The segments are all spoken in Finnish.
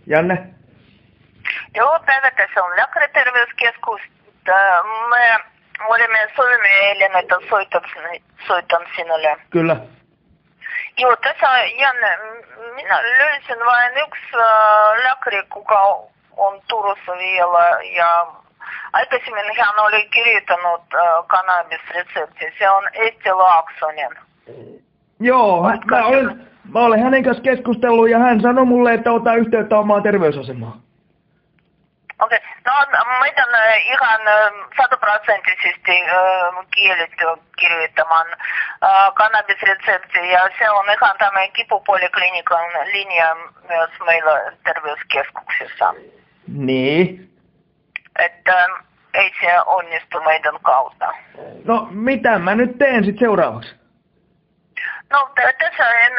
Janne? Joo, päivä tässä on lääkäriterveyskeskus. Me olemme sovimme eilen, että soitan sinulle. Kyllä. Joo, tässä on Janne. Minä löysin vain yksi lääkäri, kuka on Turussa vielä. Ja aikaisemmin hän oli kirjoittanut kannabisreseptin. Se on Eesti Laaksonen. Joo, mä olen hänen kanssa keskustellut ja hän sanoi mulle, että ota yhteyttä omaan terveysasemaan. Okei. No, meidän ihan 100% kielletty kirjoittamaan kannabisresepti ja se on ihan tämä kipupoliklinikan linja myös meillä terveyskeskuksessa. Niin. Että ei se onnistu meidän kautta. No, mitä mä nyt teen sit seuraavaksi? No, tässä en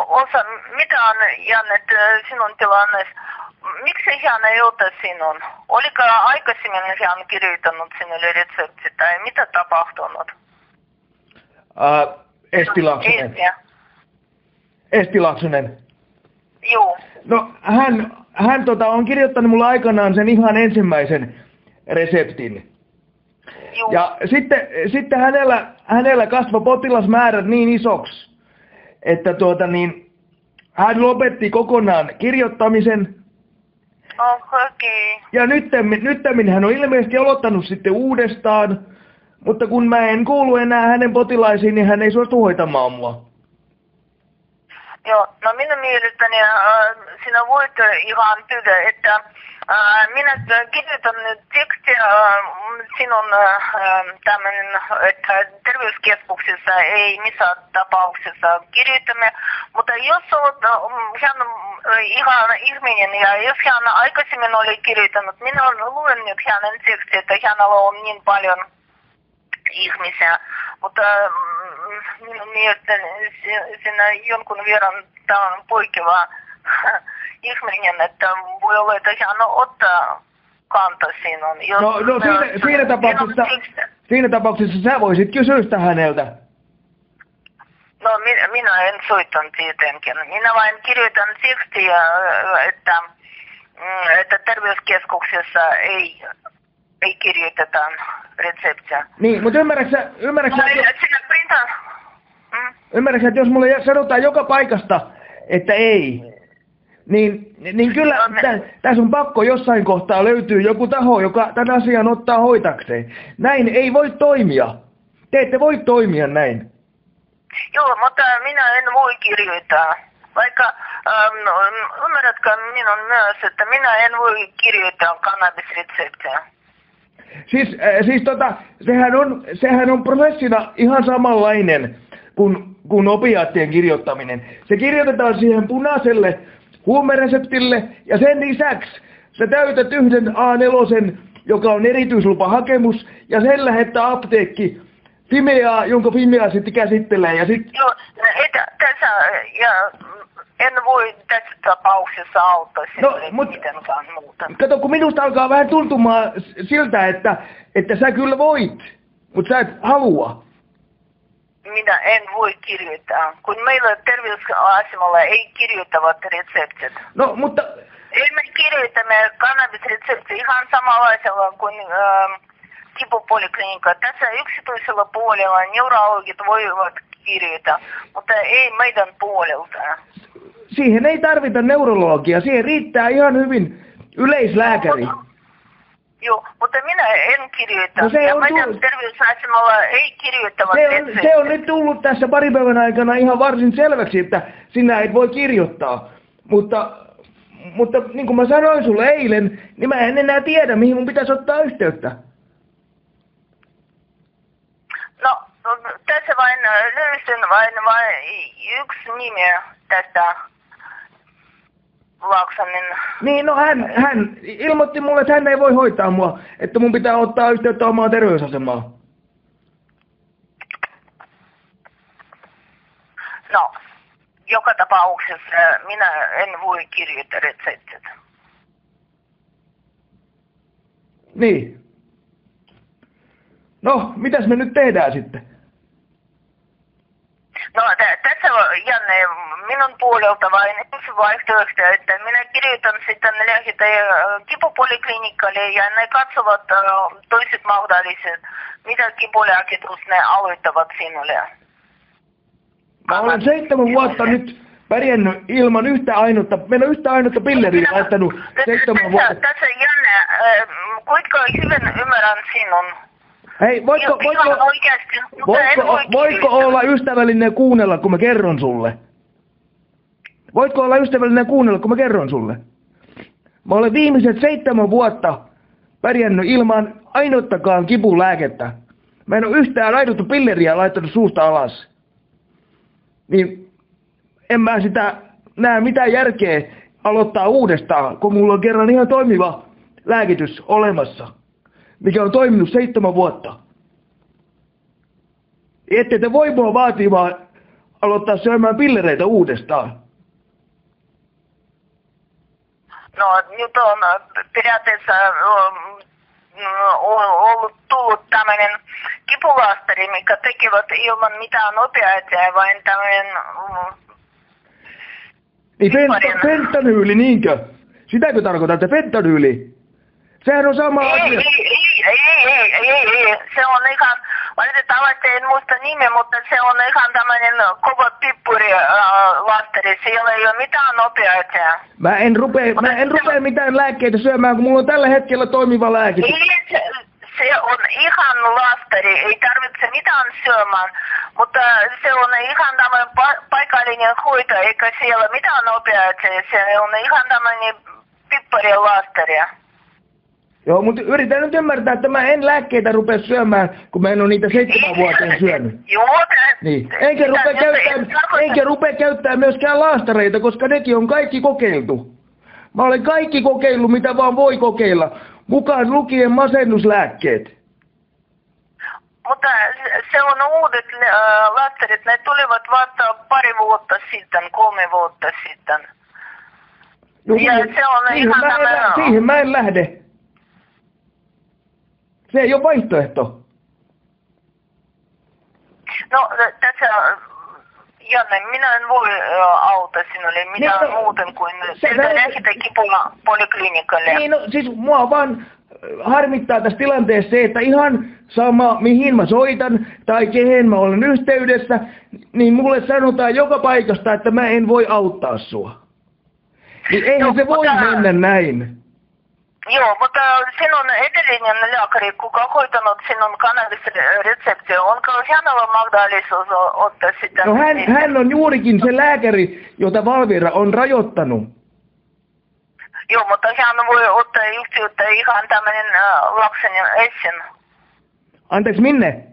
osaa, mitä on Janne sinun tilanne. Miksi hän ei ota sinun? Oliko aikaisemmin hän kirjoittanut sinulle resepti tai mitä tapahtunut? Esti Laaksonen. Joo. No hän on kirjoittanut mulle aikanaan sen ihan ensimmäisen reseptin. Joo. Ja sitten hänellä kasvoi potilasmäärät niin isoksi, että hän lopetti kokonaan kirjoittamisen. Okei. Ja nyttemmin hän on ilmeisesti aloittanut sitten uudestaan, mutta kun mä en kuulu enää hänen potilaisiin, niin hän ei suostu hoitamaan mua. Joo, no minun mielestäni sinä voit ihan pyydä, että minä kirjoitan nyt tekstiä sinun tämmöinen, että terveyskeskuksessa ei missään tapauksessa kirjoitamme, mutta jos olet hän ihan ihminen ja jos hän aikaisemmin oli kirjoittanut, minä luen nyt hänen tekstiä, että hänellä on niin paljon ihmisiä, mutta minun mielestäni siinä jonkun verran tämä on poikkeava ihminen, että voi olla, että hän ottaa kantaa sinun. No siinä tapauksessa sä voisit kysyä sitä häneltä. No minä en soitan tietenkin. Minä vain kirjoitan tekstiä, että terveyskeskuksessa ei kirjoiteta reseptiä. Niin, mutta ymmärrätkö, että jos mulle sanotaan joka paikasta, että ei, niin kyllä tässä on pakko jossain kohtaa löytyy joku taho, joka tämän asian ottaa hoitakseen. Näin ei voi toimia. Te ette voi toimia näin. Joo, mutta minä en voi kirjoittaa. Vaikka ymmärrätkö minun myös, että minä en voi kirjoittaa kannabisreseptiä. Sehän on prosessina ihan samanlainen kuin opiaattien kirjoittaminen. Se kirjoitetaan siihen punaiselle huumereseptille ja sen lisäksi sä täytät yhden A4, joka on erityislupahakemus ja sen lähettää apteekki Fimeaa, jonka Fimea sitten käsittelee ja sitten... Joo, en voi tässä tapauksessa auttaa sinulle mitenkään muuta. Kato, kun minusta alkaa vähän tuntumaan siltä, että sä kyllä voit, mutta sä et halua. Minä en voi kirjoittaa, kun meillä terveysasemalla ei kirjoittavat reseptit. No, mutta... Me kirjoitamme kannabisreseptiä ihan samanlaisella kuin kipupoliklinikka. Tässä yksityisellä puolella neurologit voivat kirjoittaa, mutta ei meidän puolelta. Siihen ei tarvita neurologia, siihen riittää ihan hyvin yleislääkäri. Joo, mutta minä en kirjoita. No ja meidän terveysasemalla ei kirjoittavat reseptiä. Se on nyt tullut tässä pari päivän aikana ihan varsin selväksi, että sinä et voi kirjoittaa. Mutta niin kuin mä sanoin sulle eilen, niin mä en enää tiedä, mihin mun pitäisi ottaa yhteyttä. No, tässä vain löysin vain yksi nimi tästä Laaksonen. Niin, no hän ilmoitti mulle, että hän ei voi hoitaa mua, että mun pitää ottaa yhteyttä omaan terveysasemaan. No, joka tapauksessa minä en voi kirjoittaa reseptit. Niin. No, mitäs me nyt tehdään sitten? No tässä on Janne minun puolelta vain yksi vaihtoehto, että minä kirjoitan sitten lääkitteen kipupoliklinikalle ja ne katsovat toiset mahdolliset, mitä kipulääkitys ne aloittavat sinulle. Mä olen 7 vuotta nyt pärjännyt ilman yhtä ainutta pilleriä laittanut 7 vuotta. Tässä Janne, kuinka hyvin ymmärrän sinun? Hei, voitko olla ystävällinen kuunnella, kun mä kerron sulle? Voitko olla ystävällinen kuunnella, kun mä kerron sulle? Mä olen viimeiset 7 vuotta pärjännyt ilman ainuttakaan kipulääkettä. Mä en ole yhtään ainutta pilleriä laittanut suusta alas. Niin en mä sitä näe mitään järkeä aloittaa uudestaan, kun mulla on kerran ihan toimiva lääkitys olemassa, mikä on toiminut 7 vuotta. Ette te voi mua vaatia vaan aloittaa syömään pillereitä uudestaan. No nyt on periaatteessa ollut tullut tämmöinen kipulasteri, mikä tekevät ilman mitään opiaisia, vain tämmöinen... Niin fentanyyli, niinkö? Sitäkö tarkoitatte, fentanyyli? Sehän on sama asia. Ei. Se on ihan, valitettavasti en muista nime, mutta se on ihan tämmöinen koko pippuri-lasteri. Siellä ei ole mitään opiaisia. Mä en rupea mitään lääkkeitä syömään, kun mulla on tällä hetkellä toimiva lääkitys. Se on ihan lasteri, ei tarvitse mitään syömään, mutta se on ihan tämmöinen paikallinen hoito, eikä siellä mitään opiaisia. Se on ihan tämmöinen pippuri-lasteri. Joo, mutta yritän nyt ymmärtää, että mä en lääkkeitä rupea syömään, kun mä en ole niitä 7 vuoteen syönyt. Joo, niin. Enkä rupea käyttää myöskään laastareita, koska nekin on kaikki kokeiltu. Mä olen kaikki kokeillut, mitä vaan voi kokeilla, mukaan lukien masennuslääkkeet. Mutta se on uudet laastarit, ne tulivat vasta 2 vuotta sitten, 3 vuotta sitten. No, ja se on siihen mä en lähde. Se ei ole vaihtoehto. No tässä, Janne, minä en voi auttaa sinulle mitään muuten kuin lähitä kipupoliklinikalle. Niin, no siis mua vaan harmittaa tässä tilanteessa se, että ihan sama mihin mä soitan tai kehen mä olen yhteydessä, niin mulle sanotaan joka paikasta, että mä en voi auttaa sua. Niin eihän se voi mennä näin. Joo, mutta sinun edellinen lääkäri, kuka hoitanut sinun kannabisreseptiä, onko hänellä mahdollisuus ottaa sitä? No hän on juurikin se lääkäri, jota Valvira on rajoittanut. Joo, mutta hän voi ottaa yhteyttä ihan tämmöinen lapsen esin. Anteeksi, minne?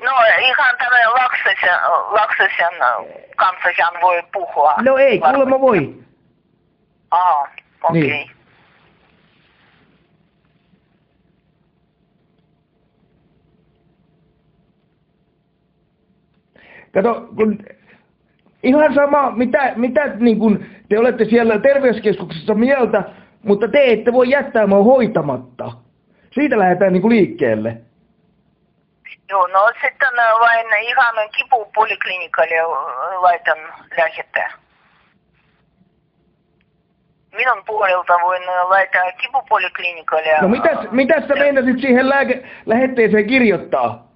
No ihan tämmöinen lapsesen kanssa hän voi puhua. No ei, kuulemma voi. Okei. Niin. Kato, kun ihan sama, mitä niin kun te olette siellä terveyskeskuksessa mieltä, mutta te ette voi jättää mua hoitamatta. Siitä lähdetään niin kuin liikkeelle. Joo, no sitten vain ihan kipupoliklinikalle laitan lähettä. Minun puolelta voin laittaa kipupoliklinikalle. No mitäs sä meinasit siihen lähetteeseen kirjoittaa?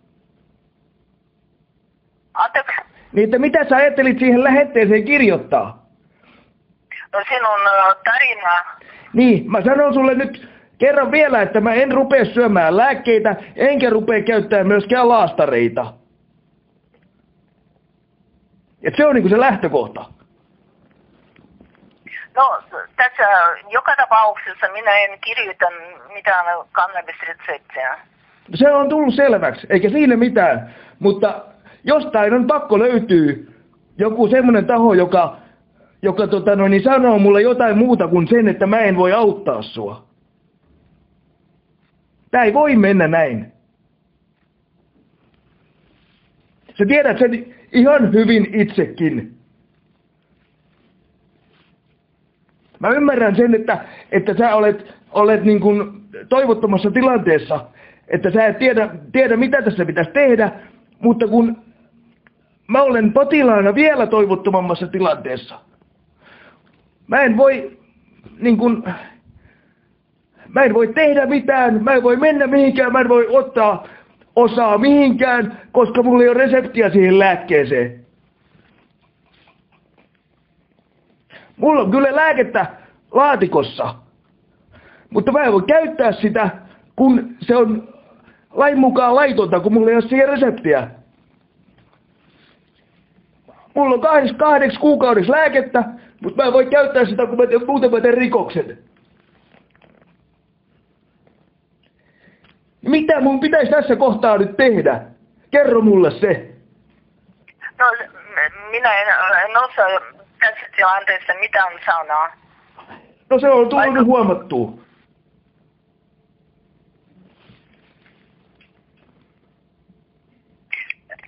Anteeksi? Niin, että mitä sä ajattelit siihen lähetteeseen kirjoittaa? No sinun tarina. Niin, mä sanon sulle nyt kerran vielä, että mä en rupea syömään lääkkeitä, enkä rupea käyttämään myöskään laastareita. Et se on niinku se lähtökohta. No, tässä joka tapauksessa minä en kirjoita mitään kannabisreseptiä. Se on tullut selväksi, eikä siinä mitään, mutta jostain on pakko löytyy joku semmoinen taho, joka sanoo mulle jotain muuta kuin sen, että mä en voi auttaa sua. Tää ei voi mennä näin. Sä tiedät sen ihan hyvin itsekin. Mä ymmärrän sen, että sä olet niin kuin toivottomassa tilanteessa, että sä et tiedä mitä tässä pitäisi tehdä, mutta kun mä olen potilaana vielä toivottomammassa tilanteessa. Mä en voi tehdä mitään, mä en voi mennä mihinkään, mä en voi ottaa osaa mihinkään, koska mulla ei ole reseptiä siihen lääkkeeseen. Mulla on kyllä lääkettä laatikossa, mutta mä en voi käyttää sitä, kun se on lain mukaan laitonta, kun mulla ei ole siihen reseptiä. Mulla on 2 kuukaudeksi lääkettä, mutta mä en voi käyttää sitä, kun muuten mä teen rikoksen. Mitä mun pitäisi tässä kohtaa nyt tehdä? Kerro mulle se. No, minä en osaa tässä tilanteessa mitään sanoa. No se on tullut nyt huomattua.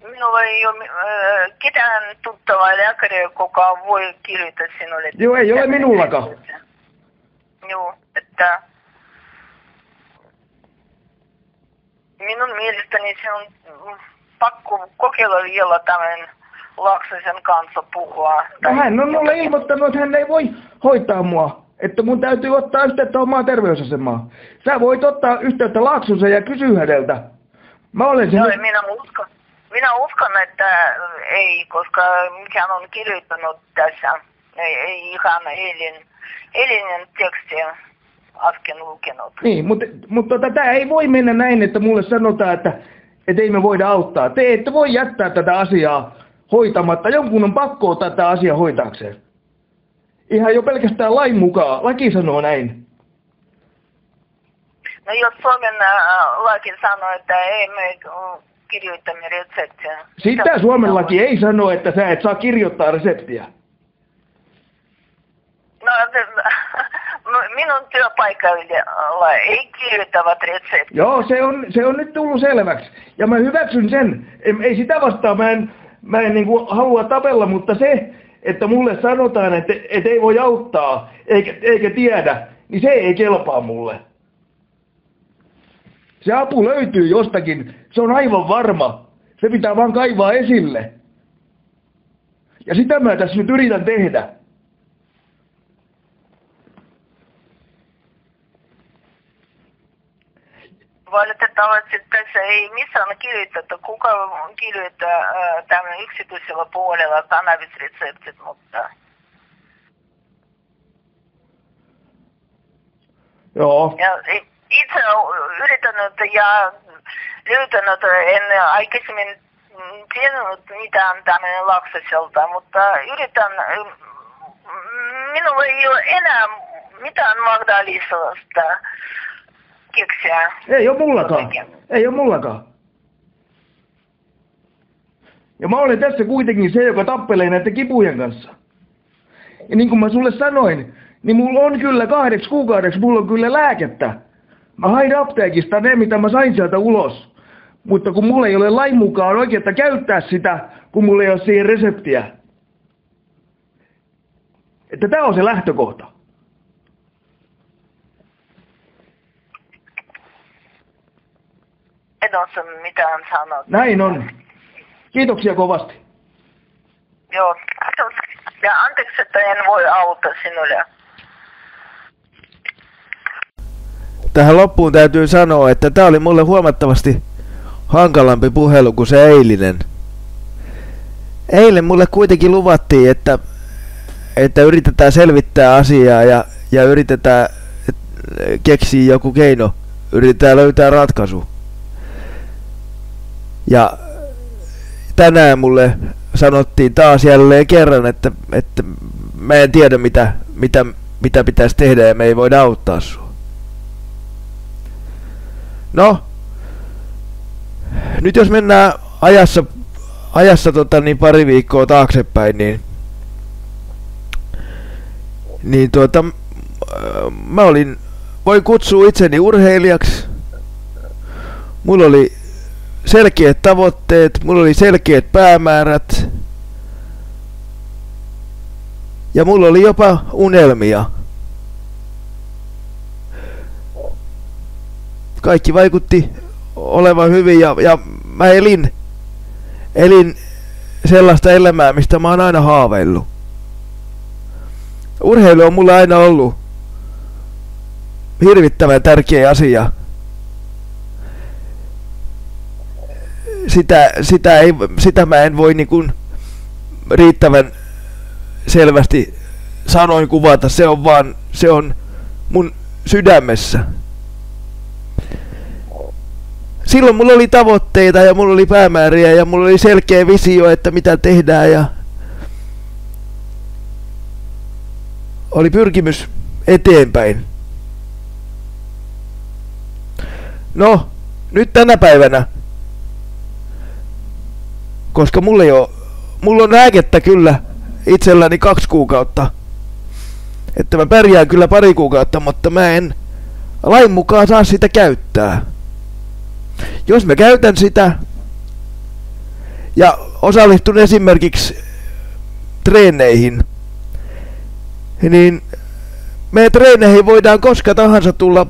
Minulla ei ole ketään tuttavaa lääkäriä, kuka voi kirjoittaa sinulle. Joo, ei ole minullakaan. Joo, että minun mielestäni se on pakko kokeilla vielä tämän Laaksosen kanssa puhua. Hän on mulle ilmoittanut, että hän ei voi hoitaa mua. Että mun täytyy ottaa yhteyttä omaan terveysasemaan. Sä voit ottaa yhteyttä Laaksosen ja kysyä häneltä. Mä olen sen... Joo, minä uskon, että ei, koska hän on kirjoittanut tässä. Ei ihan eilinen teksti äsken lukenut. Niin, mutta tämä ei voi mennä näin, että mulle sanotaan, että ei me voida auttaa. Te ette voi jättää tätä asiaa hoitamatta. Jonkun on pakko ottaa tätä asiaa hoitaakseen. Ihan jo pelkästään lain mukaan. Laki sanoo näin. No jos Suomen laki sanoo, että ei me kirjoitamme reseptiä. Sitä Suomen laki ei sano, että sä et saa kirjoittaa reseptiä. No, minun työpaikalla ei kirjoittavat reseptiä. Joo, se on nyt tullut selväksi. Ja mä hyväksyn sen. Ei sitä vastaan, mä en niin kuin halua tapella, mutta se, että mulle sanotaan, että ei voi auttaa, eikä tiedä, niin se ei kelpaa mulle. Se apu löytyy jostakin, se on aivan varma. Se pitää vaan kaivaa esille. Ja sitä mä tässä nyt yritän tehdä. Valitettavasti tässä ei missään kirjoitettu, kuka kirjoittaa tämän yksityisellä puolella kannabisreseptit, mutta... Joo. Ja itse olen yrittänyt ja löytänyt, en aikaisemmin tiennyt mitään tämän Laaksoselta, mutta yritän, minulla ei ole enää mitään Magdalisesta keksiä. Ei ole mullakaan. Ei ole mullakaan. Ja mä olen tässä kuitenkin se, joka tappelee näiden kipujen kanssa. Ja niin kuin mä sulle sanoin, niin mulla on kyllä 2 kuukaudeksi, mulla on kyllä lääkettä. Mä hain apteekista ne, mitä mä sain sieltä ulos. Mutta kun mulla ei ole lain mukaan oikeutta käyttää sitä, kun mulla ei ole siihen reseptiä. Että tää on se lähtökohta. En osaa mitään sanoa. Näin on. Kiitoksia kovasti. Joo, ja anteeksi, että en voi auttaa sinulle. Tähän loppuun täytyy sanoa, että tämä oli mulle huomattavasti hankalampi puhelu kuin se eilinen. Eilen mulle kuitenkin luvattiin, että yritetään selvittää asiaa ja yritetään keksiä joku keino. Yritetään löytää ratkaisu. Ja tänään mulle sanottiin taas jälleen kerran, että mä en tiedä mitä pitäisi tehdä ja me ei voida auttaa sua. No, nyt jos mennään ajassa pari viikkoa taaksepäin, niin mä voin kutsua itseni urheilijaksi. Mulla oli selkeät tavoitteet, mulla oli selkeät päämäärät ja mulla oli jopa unelmia. Kaikki vaikutti olevan hyvin ja mä elin sellaista elämää, mistä mä oon aina haaveillut. Urheilu on mulle aina ollut hirvittävän tärkeä asia. Sitä mä en voi niin kuin riittävän selvästi sanoin kuvata. Se on mun sydämessä. Silloin mulla oli tavoitteita ja mulla oli päämääriä ja mulla oli selkeä visio, että mitä tehdään, ja oli pyrkimys eteenpäin. No, nyt tänä päivänä, koska mulla on lääkettä kyllä itselläni 2 kuukautta, että mä pärjään kyllä 2 kuukautta, mutta mä en lain mukaan saa sitä käyttää. Jos mä käytän sitä ja osallistun esimerkiksi treeneihin, niin meidän treeneihin voidaan koska tahansa tulla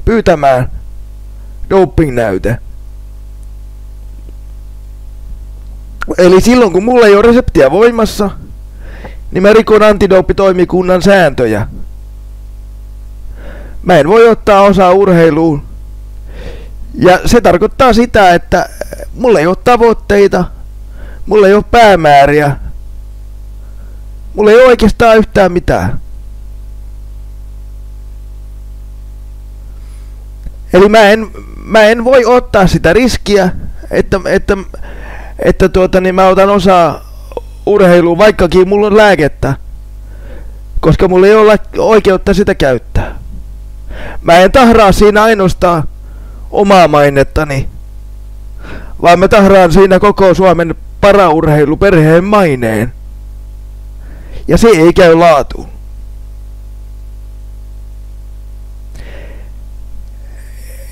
pyytämään doping-näyte. Eli silloin kun mulla ei ole reseptiä voimassa, niin mä rikon antidooppitoimikunnan sääntöjä. Mä en voi ottaa osaa urheiluun. Ja se tarkoittaa sitä, että mulla ei ole tavoitteita, mulla ei ole päämääriä, mulla ei ole oikeastaan yhtään mitään. Eli mä en voi ottaa sitä riskiä, että mä otan osaa urheiluun, vaikkakin mulla on lääkettä, koska mulla ei ole oikeutta sitä käyttää. Mä en tahraa siinä ainoastaan omaa mainettani, vaan mä tahraan siinä koko Suomen paraurheiluperheen maineen. Ja se ei käy laatuun.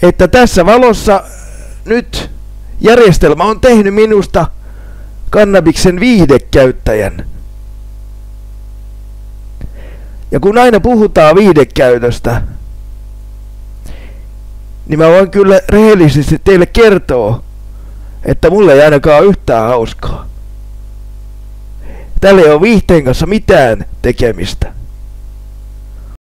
Että tässä valossa nyt järjestelmä on tehnyt minusta kannabiksen viihdekäyttäjän. Ja kun aina puhutaan viihdekäytöstä, niin mä voin kyllä rehellisesti teille kertoa, että mulle ei ainakaan ole yhtään hauskaa. Tällä ei ole viihteen kanssa mitään tekemistä.